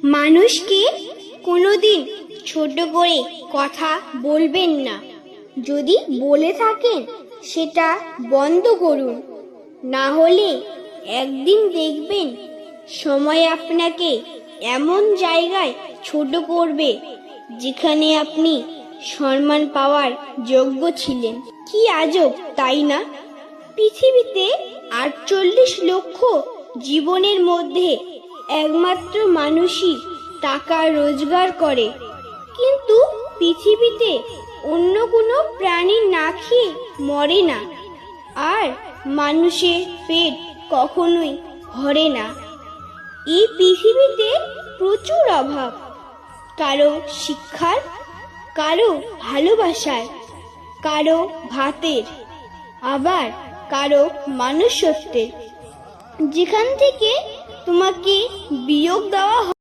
মানুষকে কোনোদিন ছোট করে কথা বলবেন না। যদি বলে থাকেন সেটা বন্ধ করুন, না হলে একদিন দেখবেন সময় আপনাকে এমন জায়গায় ছোট করবে যেখানে আপনি সম্মান পাওয়ার যোগ্য ছিলেন। কি আজব, তাই না? পৃথিবীতে ৪৮ লক্ষ জীবনের মধ্যে একমাত্র মানুষই টাকা রোজগার করে, কিন্তু পৃথিবীতে অন্য কোনো প্রাণী না খেয়ে মরে না, আর মানুষের পেট কখনোই ভরে না। এই পৃথিবীতে প্রচুর অভাব, কারো শিক্ষার, কারো ভালোবাসার, কারো ভাতের, আবার কারো মানুষত্বের। যেখান থেকে তোমাকে বিয়োগ দেওয়া